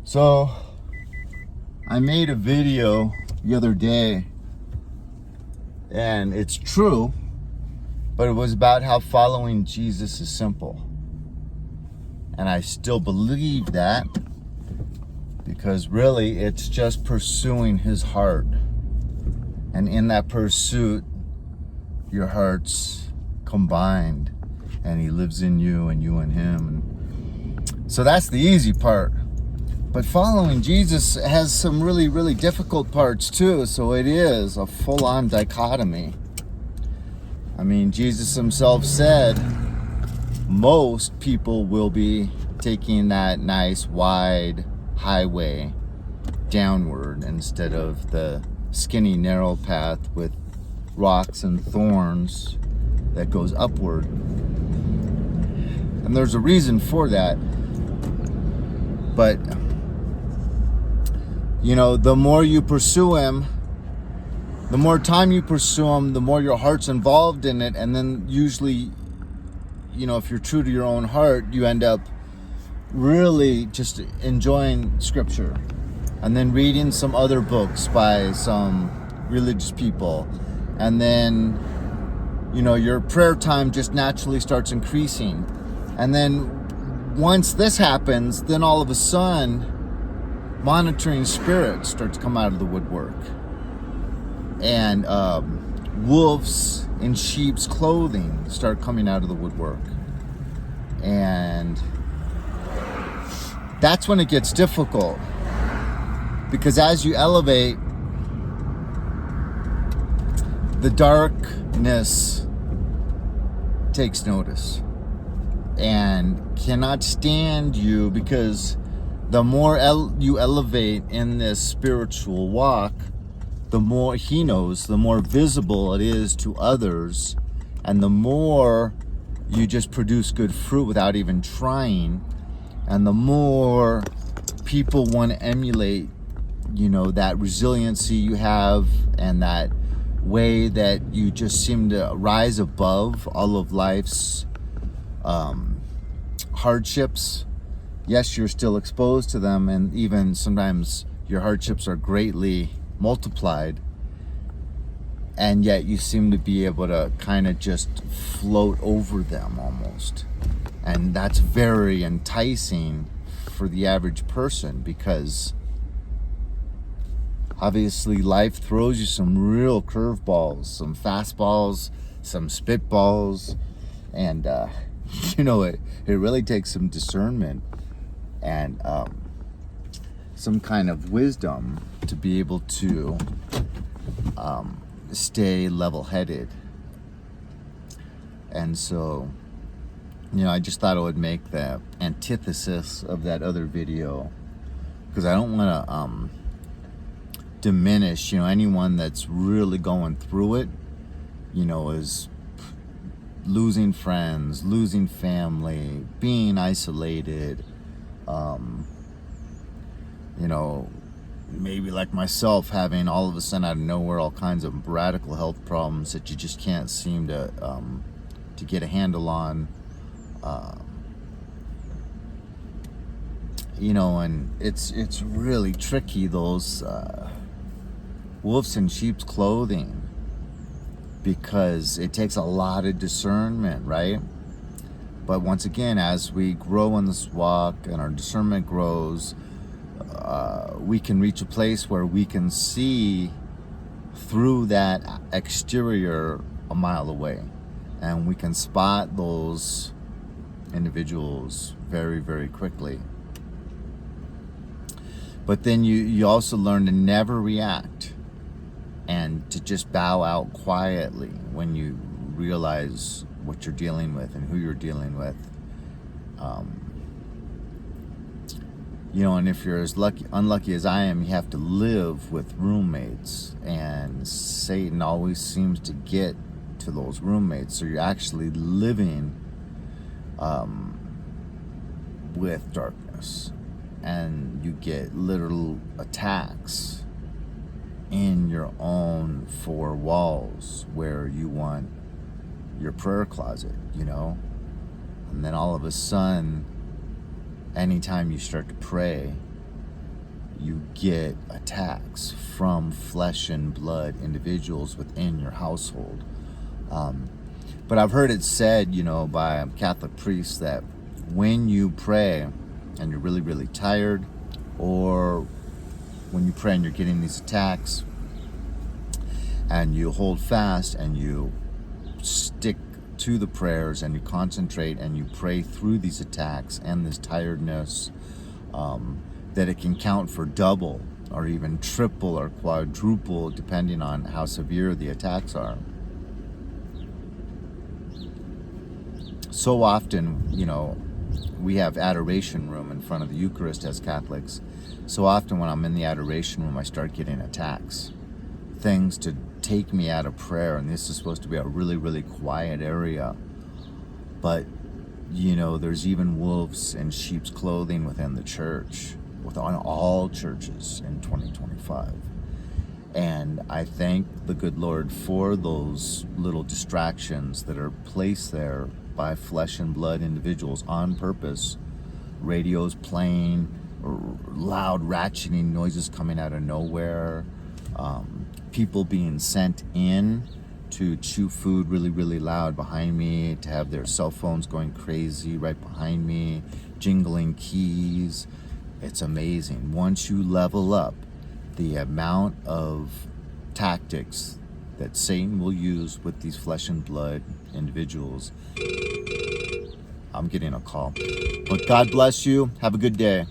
So I made a video the other day, and it's true, but it was about how following Jesus is simple. And I still believe that, because really it's just pursuing his heart. And in that pursuit, your hearts combined, and he lives in you and you in him. And so that's the easy part. But following Jesus has some really, really difficult parts too. So it is a full-on dichotomy. I mean, Jesus himself said most people will be taking that nice wide highway downward instead of the skinny narrow path with rocks and thorns that goes upward. And there's a reason for that. But you know, the more you pursue him, the more time you pursue him, the more your heart's involved in it. And then usually, you know, if you're true to your own heart, you end up really just enjoying scripture and then reading some other books by some religious people. And then, you know, your prayer time just naturally starts increasing. And then once this happens, then all of a sudden, monitoring spirits start to come out of the woodwork. And wolves in sheep's clothing start coming out of the woodwork. And that's when it gets difficult. Because as you elevate, the darkness takes notice and cannot stand you, because the more you elevate in this spiritual walk, the more he knows, the more visible it is to others, and the more you just produce good fruit without even trying, and the more people want to emulate, you know, that resiliency you have and that way that you just seem to rise above all of life's hardships. Yes, you're still exposed to them, and even sometimes your hardships are greatly multiplied, and yet you seem to be able to kind of just float over them almost. And that's very enticing for the average person, because obviously life throws you some real curveballs, some fastballs, some spitballs, and you know, it really takes some discernment and some kind of wisdom to be able to stay level-headed. And so, you know, I just thought I would make the antithesis of that other video, because I don't want to diminish, you know, anyone that's really going through it, you know, is losing friends, losing family, being isolated, you know, maybe like myself, having all of a sudden out of nowhere all kinds of radical health problems that you just can't seem to get a handle on, you know, and it's really tricky, those wolves in sheep's clothing, because it takes a lot of discernment, right? But once again, as we grow in this walk and our discernment grows, we can reach a place where we can see through that exterior a mile away, and we can spot those individuals very, very quickly. But then you also learn to never react, and to just bow out quietly when you realize what you're dealing with and who you're dealing with. You know, and if you're as unlucky as I am, you have to live with roommates, and Satan always seems to get to those roommates. So you're actually living with darkness, and you get literal attacks in your own four walls where you want your prayer closet, you know. And then all of a sudden, anytime you start to pray, you get attacks from flesh and blood individuals within your household. But I've heard it said, by Catholic priests that when you pray and you're really, really tired, or when you pray and you're getting these attacks, and you hold fast and you stick to the prayers and you concentrate and you pray through these attacks and this tiredness, that it can count for double or even triple or quadruple depending on how severe the attacks are. So often, we have adoration room in front of the Eucharist as Catholics. So often when I'm in the adoration room, I start getting attacks. Things to take me out of prayer, and this is supposed to be a really, really quiet area. But, there's even wolves in sheep's clothing within the church, on all churches in 2025. And I thank the good Lord for those little distractions that are placed there by flesh and blood individuals on purpose. Radios playing, or loud ratcheting noises coming out of nowhere. People being sent in to chew food really, really loud behind me, to have their cell phones going crazy right behind me, jingling keys. It's amazing. Once you level up the amount of tactics that Satan will use with these flesh and blood individuals. I'm getting a call. But God bless you. Have a good day.